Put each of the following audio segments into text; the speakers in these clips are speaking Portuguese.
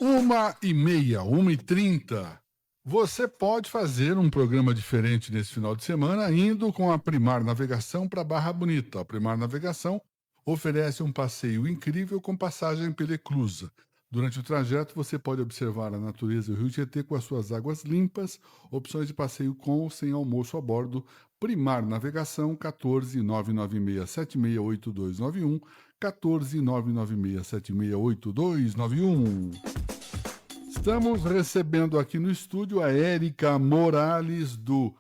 1h30, 1h30. Você pode fazer um programa diferente nesse final de semana indo com a Primar Navegação para Barra Bonita. A Primar Navegação oferece um passeio incrível com passagem pela Eclusa. Durante o trajeto, você pode observar a natureza do Rio Tietê com as suas águas limpas, opções de passeio com ou sem almoço a bordo. Primar Navegação, 14996768291, 14996768291. Estamos recebendo aqui no estúdio a Érica Morales do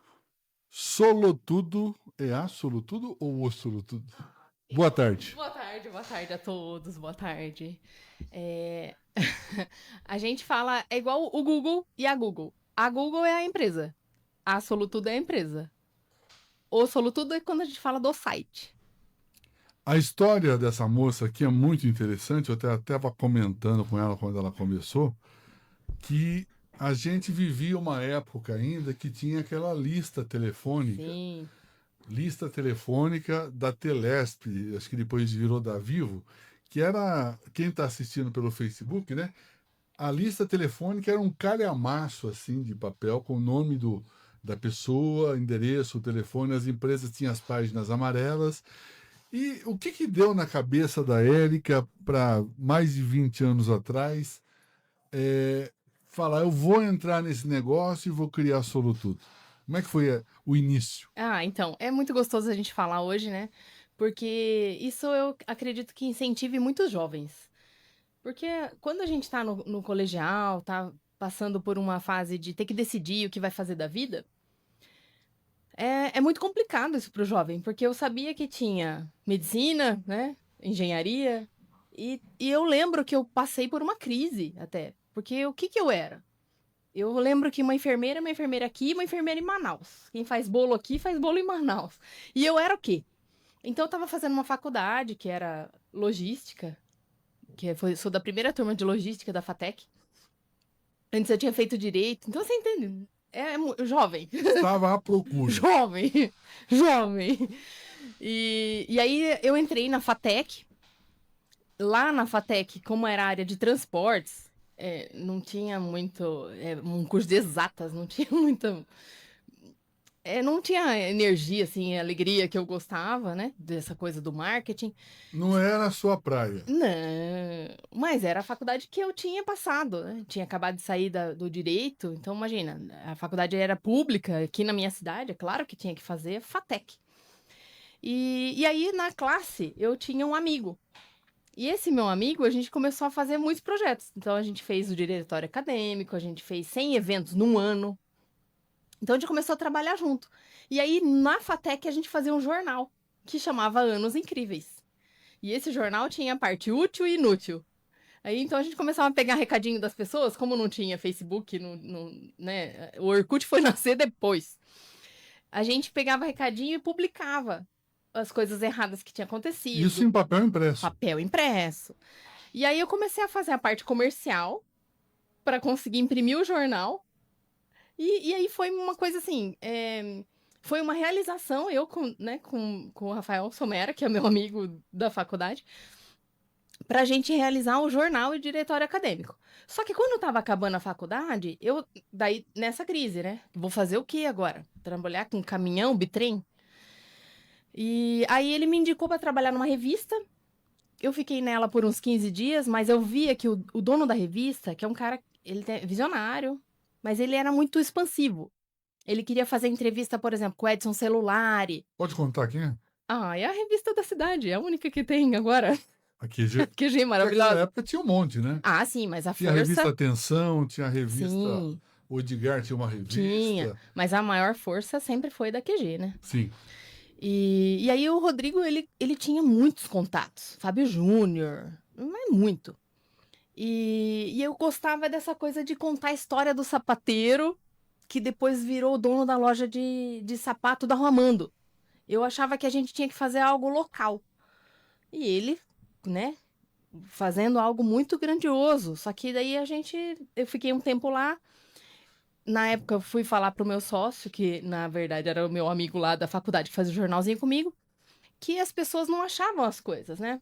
Solotudo. É a Solotudo ou o Solotudo? Boa tarde. Boa tarde a todos, boa tarde. A gente fala, é igual o Google e a Google. A Google é a empresa, a Solotudo é a empresa. O Solotudo é quando a gente fala do site. A história dessa moça aqui é muito interessante, eu até estava comentando com ela quando ela começou, que a gente vivia uma época ainda que tinha aquela lista telefônica. Sim. Lista telefônica da Telesp, acho que depois virou da Vivo, que era, quem está assistindo pelo Facebook, né? A lista telefônica era um calhamaço assim de papel com o nome da pessoa, endereço, o telefone, as empresas tinham as páginas amarelas. E o que deu na cabeça da Érica para mais de 20 anos atrás falar, eu vou entrar nesse negócio e vou criar Solotudo? Como é que foi o início? Então, é muito gostoso a gente falar hoje, né? Porque isso eu acredito que incentive muitos jovens. Porque quando a gente tá no colegial, tá passando por uma fase de ter que decidir o que vai fazer da vida, é muito complicado isso pro jovem, porque eu sabia que tinha medicina, né? Engenharia, e eu lembro que eu passei por uma crise até, porque o que eu era? Eu lembro que uma enfermeira aqui e uma enfermeira em Manaus. Quem faz bolo aqui, faz bolo em Manaus. E eu era o quê? Então eu tava fazendo uma faculdade que era logística, sou da primeira turma de logística da FATEC. Antes eu tinha feito direito, então você entende? Jovem. Estava à procura. Jovem. E aí eu entrei na FATEC. Lá na FATEC, como era área de transportes, não tinha muito. Um curso de exatas, não tinha muita. Não tinha energia, assim, alegria que eu gostava, né? Dessa coisa do marketing. Não era a sua praia. Não, mas era a faculdade que eu tinha passado, né? Tinha acabado de sair do direito, então imagina, a faculdade era pública aqui na minha cidade, é claro que tinha que fazer FATEC. E aí na classe eu tinha um amigo. E esse meu amigo, a gente começou a fazer muitos projetos. Então a gente fez o diretório acadêmico, a gente fez 100 eventos num ano. Então a gente começou a trabalhar junto. E aí na FATEC a gente fazia um jornal que chamava Anos Incríveis. E esse jornal tinha a parte útil e inútil. Aí então a gente começava a pegar recadinho das pessoas, como não tinha Facebook, né? O Orkut foi nascer depois. A gente pegava recadinho e publicava as coisas erradas que tinham acontecido. Isso em papel impresso. Papel impresso. E aí eu comecei a fazer a parte comercial para conseguir imprimir o jornal. E aí foi uma coisa assim, foi uma realização, eu com o Rafael Somera, que é meu amigo da faculdade, pra gente realizar o jornal e o diretório acadêmico. Só que quando eu tava acabando a faculdade, daí nessa crise, né? Vou fazer o que agora? Trabalhar com caminhão, bitrem? E aí ele me indicou para trabalhar numa revista. Eu fiquei nela por uns 15 dias, mas eu via que o dono da revista, que é um cara, ele é visionário, mas ele era muito expansivo. Ele queria fazer entrevista, por exemplo, com o Edson Celulari. Pode contar quem é? É a revista da cidade, é a única que tem agora. A QG. QG maravilhosa. Naquela época tinha um monte, né? Sim, mas a tinha a força... revista Atenção, tinha a revista... Sim. O Edgar tinha uma revista. Tinha, mas a maior força sempre foi da QG, né? Sim. E aí o Rodrigo, ele tinha muitos contatos. Fábio Júnior, mas muito. E eu gostava dessa coisa de contar a história do sapateiro, que depois virou o dono da loja de sapato da Rua Amando. Eu achava que a gente tinha que fazer algo local. E ele, né, fazendo algo muito grandioso. Só que daí eu fiquei um tempo lá. Na época eu fui falar pro meu sócio, que na verdade era o meu amigo lá da faculdade que fazia o jornalzinho comigo, que as pessoas não achavam as coisas, né?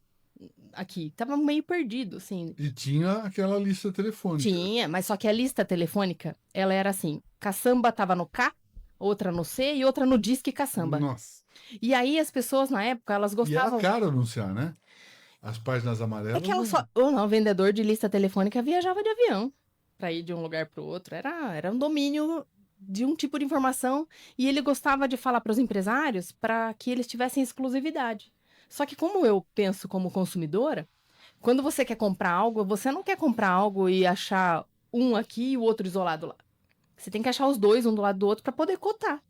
aqui. Tava meio perdido, assim. E tinha aquela lista telefônica. Tinha, mas só que a lista telefônica, ela era assim: caçamba tava no K, outra no C e outra no Disque Caçamba. Nossa. E aí as pessoas na época, elas E era gostavam. caro anunciar, né? As páginas É que amarelas ela não. só. Ou não, o vendedor de lista telefônica viajava de avião para ir de um lugar para o outro. Era um domínio de um tipo de informação e ele gostava de falar para os empresários para que eles tivessem exclusividade. Só que como eu penso como consumidora, quando você quer comprar algo, você não quer comprar algo e achar um aqui e o outro isolado lá. Você tem que achar os dois um do lado do outro para poder cotar.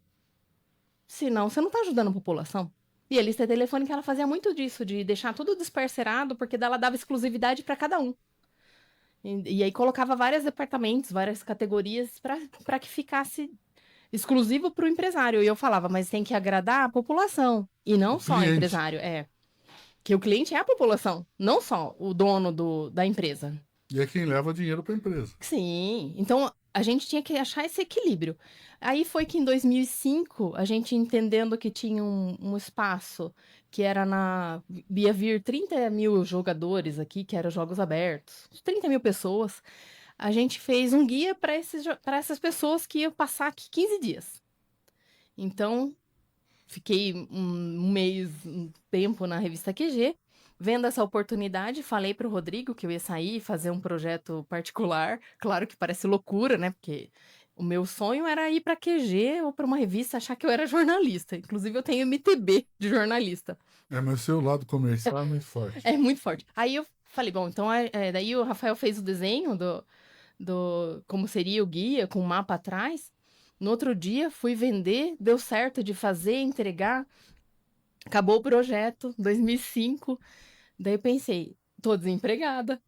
Senão, você não está ajudando a população. E a lista telefônica, ela fazia muito disso, de deixar tudo disparcerado, porque ela dava exclusividade para cada um. E aí colocava vários departamentos, várias categorias para que ficasse exclusivo para o empresário. E eu falava, mas tem que agradar a população e O não só o cliente. empresário. É, que o cliente é a população, não só o dono da empresa. E é quem leva dinheiro para a empresa. Sim, então a gente tinha que achar esse equilíbrio. Aí foi que em 2005, a gente entendendo que tinha um espaço que era ia vir 30 mil jogadores aqui, que eram jogos abertos, 30 mil pessoas, a gente fez um guia para essas pessoas que iam passar aqui 15 dias. Então, fiquei um mês, um tempo na revista QG. Vendo essa oportunidade, falei para o Rodrigo que eu ia sair e fazer um projeto particular. Claro que parece loucura, né? Porque o meu sonho era ir para QG ou para uma revista achar que eu era jornalista. Inclusive, eu tenho MTB de jornalista. É, mas o seu lado comercial é muito forte. É muito forte. Aí eu falei, bom, então daí o Rafael fez o desenho do como seria o guia, com o mapa atrás. No outro dia, fui vender, deu certo de fazer, entregar. Acabou o projeto, 2005. Daí eu pensei, tô desempregada.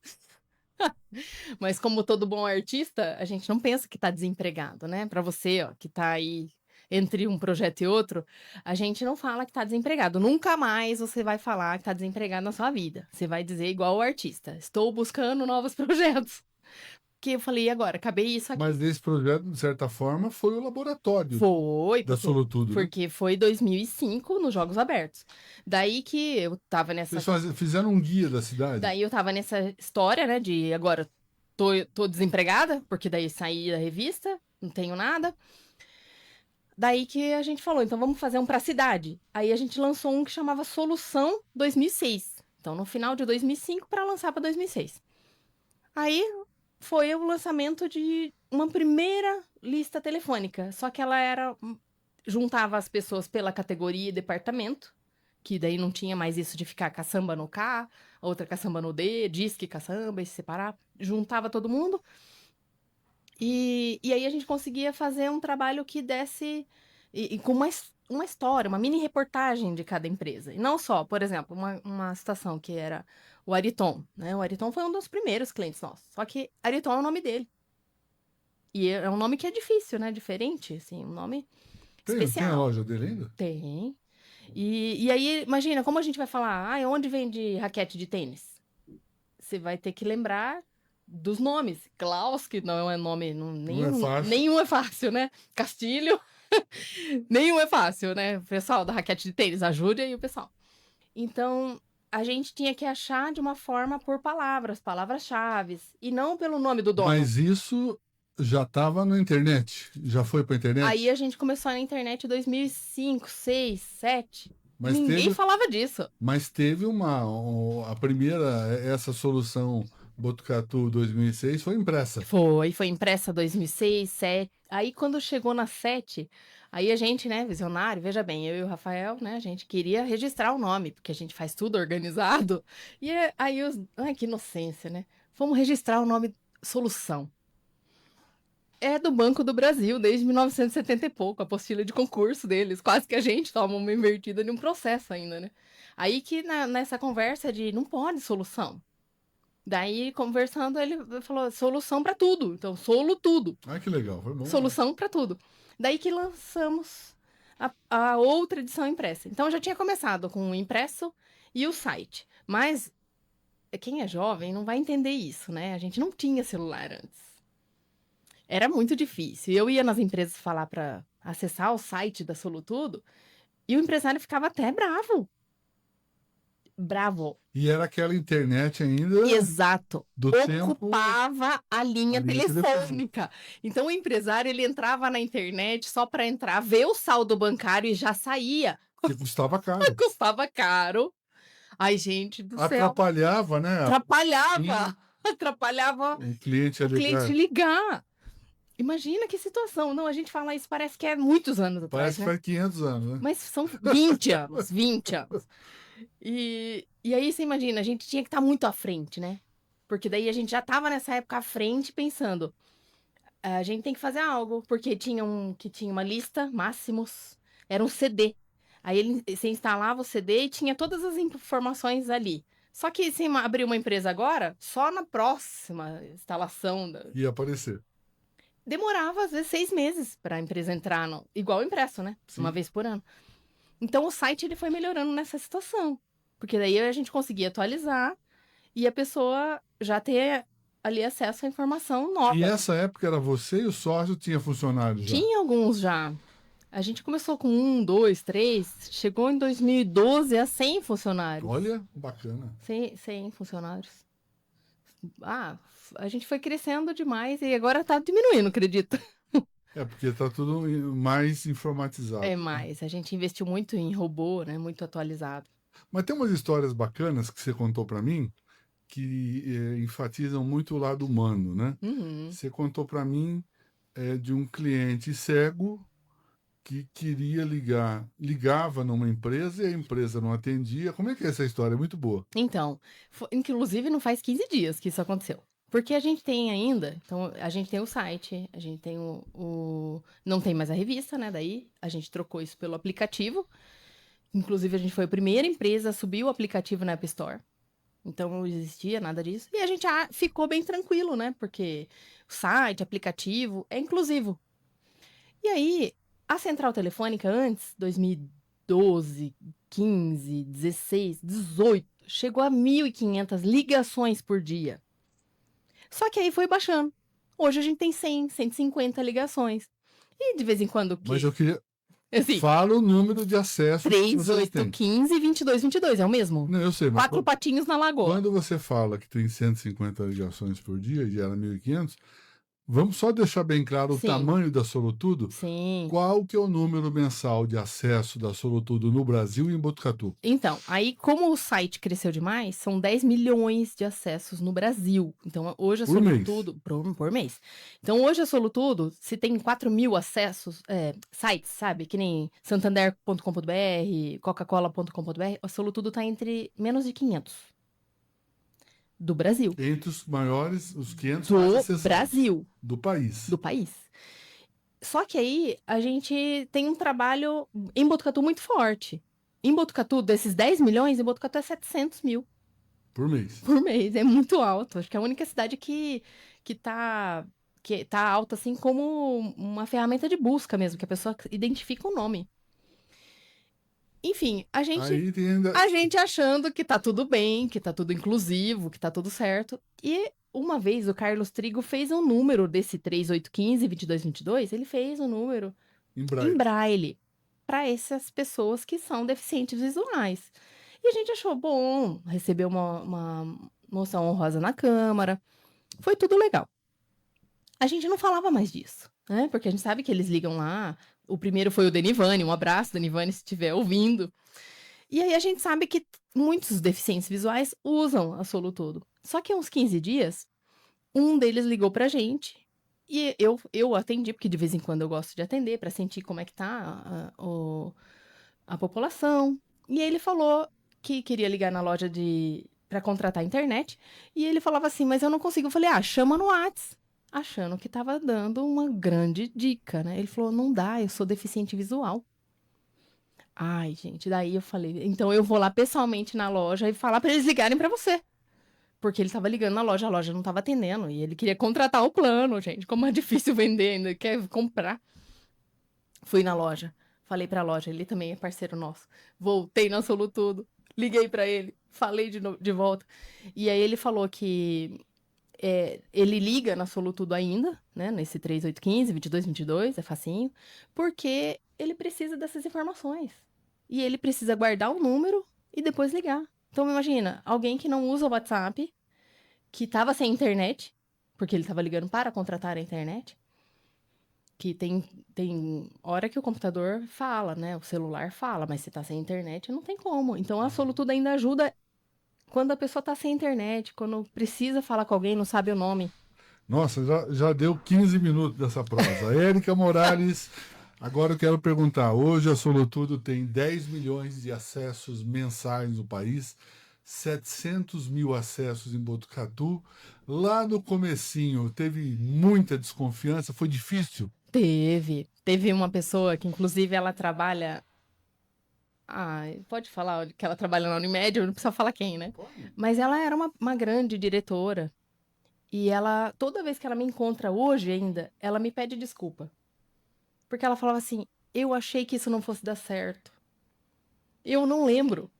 Mas como todo bom artista, a gente não pensa que tá desempregado, né? Para você, ó, que tá aí entre um projeto e outro, a gente não fala que tá desempregado. Nunca mais você vai falar que tá desempregado na sua vida. Você vai dizer igual o artista: estou buscando novos projetos. Que eu falei, e agora? Acabei isso aqui. Mas esse projeto, de certa forma, foi o laboratório Foi, da Solutudo, né? porque foi 2005 nos Jogos Abertos. Daí que eu tava nessa. Fizeram um guia da cidade. Daí eu tava nessa história, né, de agora tô desempregada, porque daí saí da revista, não tenho nada. Daí que a gente falou, então vamos fazer um pra cidade. Aí a gente lançou um que chamava Solução 2006. Então, no final de 2005 para lançar para 2006. Aí foi o lançamento de uma primeira lista telefônica, só que ela juntava as pessoas pela categoria e departamento, que daí não tinha mais isso de ficar caçamba no K, outra caçamba no D, disque caçamba e se separar, juntava todo mundo. E aí a gente conseguia fazer um trabalho que desse e com uma história, uma mini reportagem de cada empresa. E não só, por exemplo, uma situação que era o Ariton, né? O Ariton foi um dos primeiros clientes nossos. Só que Ariton é o nome dele. E é um nome que é difícil, né? Diferente, assim, um nome Tem a especial. loja dele ainda? Tem. E aí, imagina, como a gente vai falar, onde vende raquete de tênis? Você vai ter que lembrar dos nomes. Klaus, que não é nome, Não é fácil. nenhum é fácil, né? Castilho, nenhum é fácil, né? Pessoal da raquete de tênis, ajude aí o pessoal. Então, a gente tinha que achar de uma forma por palavras-chave, e não pelo nome do dono. Mas isso já estava na internet? Já foi para a internet? Aí a gente começou na internet em 2005, 2006, 2007. Mas Ninguém falava disso. Mas teve a primeira, essa solução Botucatu 2006 foi impressa. Foi impressa 2006, 2007. Aí quando chegou na 7, aí a gente, né, visionário, veja bem, eu e o Rafael, né, a gente queria registrar o nome, porque a gente faz tudo organizado. E aí ai, que inocência, né? Vamos registrar o nome Solução. É do Banco do Brasil, desde 1970 e pouco, a apostila de concurso deles. Quase que a gente toma uma invertida de um processo ainda, né? Aí que nessa conversa de não pode solução. Daí, conversando, ele falou solução para tudo. Então, solo tudo. Ah, que legal, foi bom. Solução para tudo. Daí que lançamos a outra edição impressa. Então, eu já tinha começado com o impresso e o site. Mas quem é jovem não vai entender isso, né? A gente não tinha celular antes. Era muito difícil. Eu ia nas empresas falar para acessar o site da Solutudo e o empresário ficava até bravo. Bravo. E era aquela internet ainda Exato. do tempo, Ocupava a linha a linha telefônica. telefônica. Então, o empresário, ele entrava na internet só para entrar, ver o saldo bancário e já saía. Que custava caro. Custava caro. Ai, gente do céu. Atrapalhava, né? Atrapalhava. Atrapalhava Um cliente a o cliente ligar. ligar. Imagina que situação. Não, a gente fala isso, parece que é muitos anos atrás, Parece que né? faz 500 anos, né? Mas são 20 anos, 20 anos. E aí você imagina, a gente tinha que estar muito à frente, né? Porque daí a gente já estava nessa época à frente pensando, a gente tem que fazer algo, porque tinha uma lista, máximos, era um CD. Aí você instalava o CD e tinha todas as informações ali. Só que se abrir uma empresa agora, só na próxima instalação Ia aparecer. demorava às vezes 6 meses para a empresa entrar, igual impresso, né? Sim. Uma vez por ano. Então o site ele foi melhorando nessa situação, porque daí a gente conseguia atualizar e a pessoa já ter ali acesso à informação nova. E essa época era você e o sócio tinha funcionários já? Tinha alguns já. A gente começou com 1, 2, 3, chegou em 2012 a 100 funcionários. Olha, bacana. 100 funcionários. A gente foi crescendo demais e agora tá diminuindo, acredito. É, porque tá tudo mais informatizado. É mais, a gente investiu muito em robô, né? Muito atualizado. Mas tem umas histórias bacanas que você contou para mim que enfatizam muito o lado humano, né? Uhum. Você contou para mim de um cliente cego que queria ligava numa empresa e a empresa não atendia. Como é que é essa história? É muito boa. Então, inclusive não faz 15 dias que isso aconteceu. Porque a gente tem ainda, então a gente tem o site, a gente tem não tem mais a revista, né? Daí a gente trocou isso pelo aplicativo. Inclusive a gente foi a primeira empresa a subir o aplicativo na App Store. Então não existia nada disso. E a gente ficou bem tranquilo, né? Porque o site, aplicativo é inclusivo. E aí, a central telefônica antes, 2012, 15, 16, 18, chegou a 1.500 ligações por dia. Só que aí foi baixando. Hoje a gente tem 100, 150 ligações. E de vez em quando... Mas eu queria... Assim, Fala o número de acessos que vocês têm. 3815 e 2222, é o mesmo? Não, eu sei, mas 4 patinhos na lagoa. quando você fala que tem 150 ligações por dia e era 1.500, vamos só deixar bem claro o Sim. tamanho da Solutudo. Sim. Qual que é o número mensal de acesso da Solutudo no Brasil e em Botucatu? Então, aí como o site cresceu demais, são 10 milhões de acessos no Brasil. Então, hoje a Por mês? Solutudo... Por mês. Então, hoje a Solutudo, se tem 4.000 acessos, sites, sabe? Que nem santander.com.br, coca-cola.com.br, a Solutudo tá entre menos de 500. Do Brasil. Entre os maiores, os 500 Do mais acessados. Brasil. Do país. Do país. Só que aí, a gente tem um trabalho em Botucatu muito forte. Em Botucatu, desses 10 milhões, em Botucatu é 700 mil. Por mês. Por mês, é muito alto. Acho que é a única cidade que tá alta, assim, como uma ferramenta de busca mesmo, que a pessoa identifica o nome. Enfim, a gente achando que tá tudo bem, que tá tudo inclusivo, que tá tudo certo. E uma vez o Carlos Trigo fez um número desse 3815, 2222, ele fez um número em braille para essas pessoas que são deficientes visuais. E a gente achou bom, recebeu uma moção honrosa na Câmara, foi tudo legal. A gente não falava mais disso, né? Porque a gente sabe que eles ligam lá. O primeiro foi o Denivani, um abraço, Denivani, se estiver ouvindo. E aí a gente sabe que muitos deficientes visuais usam a Solutudo. Só que há uns 15 dias, um deles ligou pra gente e eu atendi, porque de vez em quando eu gosto de atender para sentir como é que tá a população. E ele falou que queria ligar na loja para contratar a internet. E ele falava assim, mas eu não consigo. Eu falei, chama no Whats. Achando que tava dando uma grande dica, né? Ele falou, não dá, eu sou deficiente visual. Ai, gente, daí eu falei, então eu vou lá pessoalmente na loja e falar para eles ligarem para você. Porque ele tava ligando na loja, a loja não tava atendendo. E ele queria contratar o plano, gente. Como é difícil vender, ainda quer comprar. Fui na loja, falei pra loja, ele também é parceiro nosso. Voltei na Solutudo, liguei pra ele, falei de volta. E aí ele falou que ele liga na Solutudo ainda, né? Nesse 3815, 2222, é facinho. Porque ele precisa dessas informações. E ele precisa guardar o número e depois ligar. Então imagina, alguém que não usa o WhatsApp, que estava sem internet, porque ele estava ligando para contratar a internet, que tem hora que o computador fala, né? O celular fala, mas se tá sem internet, não tem como. Então a Solutudo ainda ajuda quando a pessoa tá sem internet, quando precisa falar com alguém, não sabe o nome. Nossa, já deu 15 minutos dessa prosa. Érica Morales, agora eu quero perguntar. Hoje a Solutudo tem 10 milhões de acessos mensais no país, 700 mil acessos em Botucatu. Lá no comecinho teve muita desconfiança, foi difícil. Teve uma pessoa que, inclusive, ela trabalha. Ah, pode falar que ela trabalha na Unimed, não precisa falar quem, né? Pode. Mas ela era uma grande diretora. E ela, toda vez que ela me encontra hoje ainda, ela me pede desculpa. Porque ela falava assim: eu achei que isso não fosse dar certo. Eu não lembro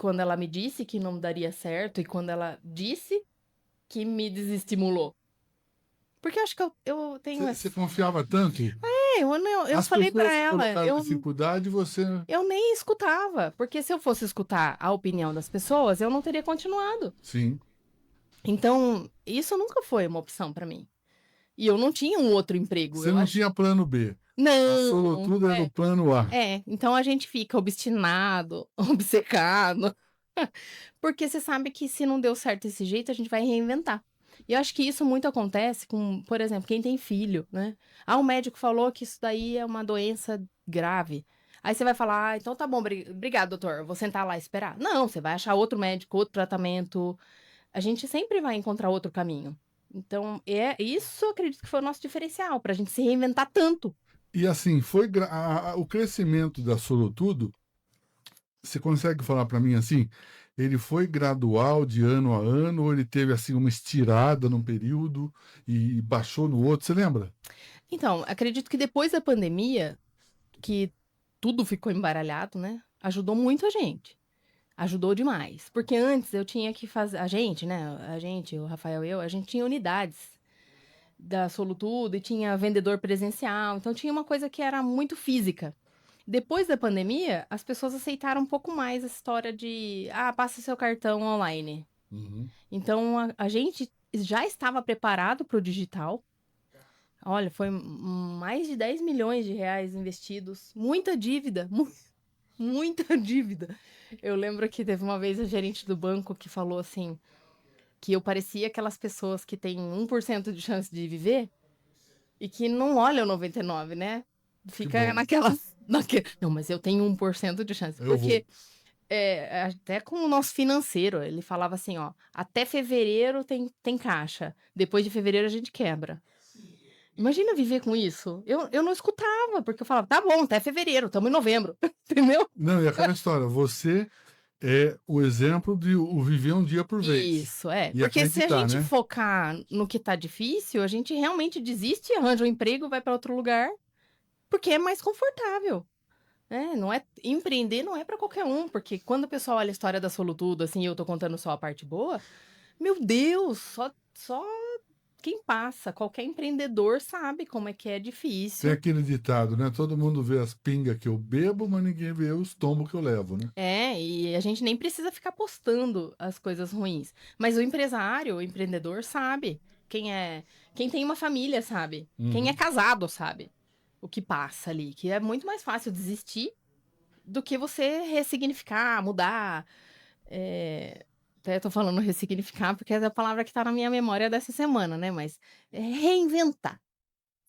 quando ela me disse que não daria certo e quando ela disse que me desestimulou. Porque eu acho que eu tenho Você essa. confiava tanto? Eu As falei pra pessoas ela, colocaram dificuldade, você. eu nem escutava. Porque se eu fosse escutar a opinião das pessoas, eu não teria continuado. Sim. Então, isso nunca foi uma opção pra mim. E eu não tinha um outro emprego. Você Eu não acho. tinha plano B. A Não, Solutudo era o plano A. então a gente fica obstinado, obcecado, porque você sabe que se não deu certo desse jeito, a gente vai reinventar. E eu acho que isso muito acontece com, por exemplo, quem tem filho, né? Ah, o médico falou que isso daí é uma doença grave. Aí você vai falar, então tá bom, obrigado, doutor, eu vou sentar lá e esperar. Não, você vai achar outro médico, outro tratamento. A gente sempre vai encontrar outro caminho. Então, isso eu acredito que foi o nosso diferencial, pra gente se reinventar tanto. E assim, o crescimento da Solutudo, você consegue falar para mim assim, ele foi gradual de ano a ano, ou ele teve assim uma estirada num período e baixou no outro, você lembra? Então, acredito que depois da pandemia, que tudo ficou embaralhado, né? Ajudou muito a gente. Ajudou demais. Porque antes eu tinha que fazer. A gente, né? A gente, o Rafael e eu, a gente tinha unidades da Solutudo e tinha vendedor presencial. Então tinha uma coisa que era muito física. Depois da pandemia, as pessoas aceitaram um pouco mais a história de, passa seu cartão online. Uhum. Então a gente já estava preparado para o digital. Olha, foi mais de 10 milhões de reais investidos, muita dívida, muita dívida. Eu lembro que teve uma vez a gerente do banco que falou assim, que eu parecia aquelas pessoas que têm 1% de chance de viver e que não olham 99, né? Que Fica bom. Não, mas eu tenho 1% de chance. Eu vou. Porque até com o nosso financeiro, ele falava assim, ó, até fevereiro tem caixa, depois de fevereiro a gente quebra. Imagina viver com isso. Eu não escutava, porque eu falava, tá bom, até fevereiro, estamos em novembro, entendeu? Não, e aquela história, você é o exemplo de o viver um dia por vez. Isso, E porque se a acreditar, gente né? focar no que tá difícil, a gente realmente desiste, arranja um emprego, vai para outro lugar, porque é mais confortável. Não é empreender não é para qualquer um, porque quando o pessoal olha a história da Solutudo, assim, e eu tô contando só a parte boa, meu Deus, só quem passa, qualquer empreendedor sabe como é que é Tem difícil. aquele ditado, né? Todo mundo vê as pingas que eu bebo, mas ninguém vê os tombos que eu levo, né? E a gente nem precisa ficar postando as coisas ruins. Mas o empresário, o empreendedor sabe. Quem tem uma família sabe. Quem é Uhum. casado sabe o que passa ali, que é muito mais fácil desistir do que você ressignificar, mudar. Até tô falando ressignificar porque é a palavra que tá na minha memória dessa semana, né? Mas reinventar.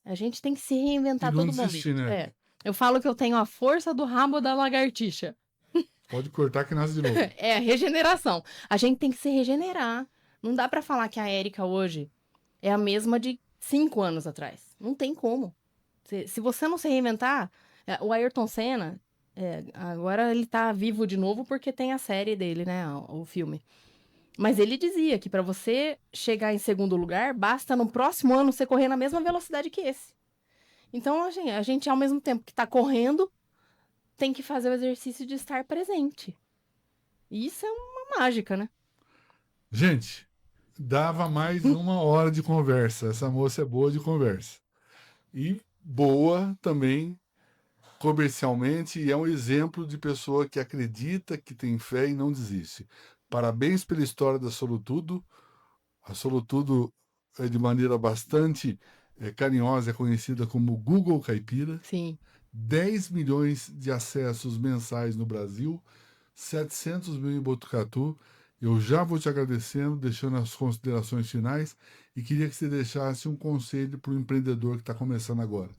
A gente tem que se E reinventar a não todo momento. desistir, né? Eu falo que eu tenho a força do rabo da lagartixa. Pode cortar que nasce de novo. É a regeneração. A gente tem que se regenerar. Não dá pra falar que a Érica hoje é a mesma de 5 anos atrás. Não tem como. Se você não se reinventar, o Ayrton Senna, agora ele tá vivo de novo porque tem a série dele, né? O filme. Mas ele dizia que pra você chegar em segundo lugar, basta no próximo ano você correr na mesma velocidade que esse. Então, a gente, ao mesmo tempo que tá correndo, tem que fazer o exercício de estar presente. E isso é uma mágica, né? Gente, dava mais uma hora de conversa. Essa moça é boa de conversa. E boa também comercialmente e é um exemplo de pessoa que acredita, que tem fé e não desiste. Parabéns pela história da Solutudo. A Solutudo, de maneira bastante carinhosa, é conhecida como Google Caipira. Sim. 10 milhões de acessos mensais no Brasil, 700 mil em Botucatu. Eu já vou te agradecendo, deixando as considerações finais e queria que você deixasse um conselho para o empreendedor que está começando agora.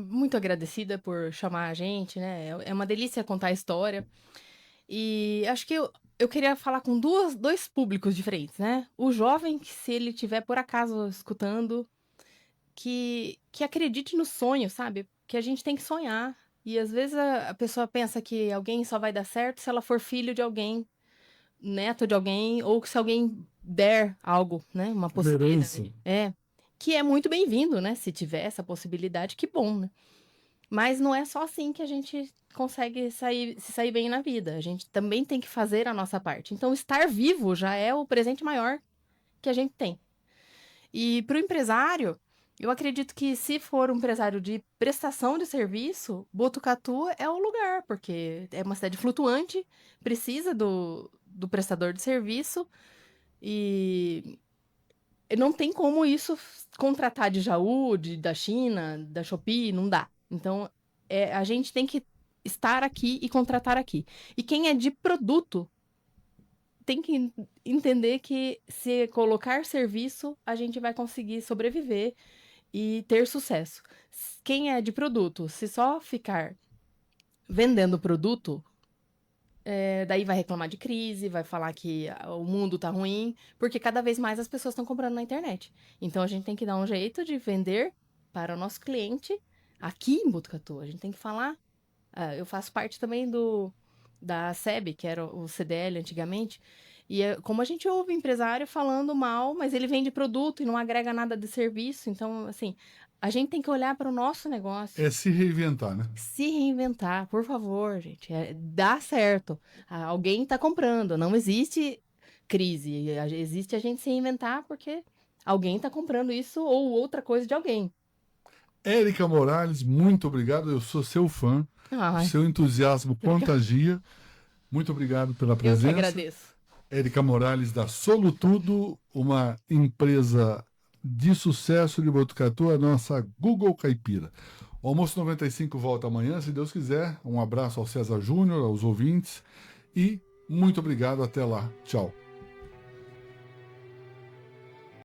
Muito agradecida por chamar a gente, né? É uma delícia contar a história. E acho que eu queria falar com dois públicos diferentes, né? O jovem, que se ele tiver por acaso escutando, que acredite no sonho, sabe? Que a gente tem que sonhar. E às vezes a pessoa pensa que alguém só vai dar certo se ela for filho de alguém, neto de alguém, ou que se alguém der algo, né? Uma Uma herança. possibilidade. É. Que é muito bem-vindo, né? Se tiver essa possibilidade, que bom, né? Mas não é só assim que a gente consegue se sair bem na vida. A gente também tem que fazer a nossa parte. Então, estar vivo já é o presente maior que a gente tem. E para o empresário, eu acredito que se for um empresário de prestação de serviço, Botucatu é o lugar, porque é uma cidade flutuante, precisa do prestador de serviço e não tem como isso contratar de Jaú, da China, da Shopee, não dá. Então, a gente tem que estar aqui e contratar aqui. E quem é de produto tem que entender que se colocar serviço, a gente vai conseguir sobreviver e ter sucesso. Quem é de produto, se só ficar vendendo produto, daí vai reclamar de crise, vai falar que o mundo tá ruim, porque cada vez mais as pessoas estão comprando na internet. Então a gente tem que dar um jeito de vender para o nosso cliente aqui em Botucatu. A gente tem que falar. Eu faço parte também da SEB, que era o CDL antigamente. E como a gente ouve empresário falando mal, mas ele vende produto e não agrega nada de serviço. Então, assim, a gente tem que olhar para o nosso negócio. É se reinventar, né? Se reinventar, por favor, gente. Dá certo. Alguém está comprando. Não existe crise. Existe a gente se reinventar porque alguém está comprando isso ou outra coisa de alguém. Érica Morales, muito obrigado. Eu sou seu fã. O Ai, seu entusiasmo contagia. Muito obrigado pela eu que presença. agradeço. Érica Morales, da Solutudo, uma empresa de sucesso de Botucatu, a nossa Google Caipira. O Almoço 95 volta amanhã, se Deus quiser. Um abraço ao César Júnior, aos ouvintes e muito obrigado. Até lá. Tchau.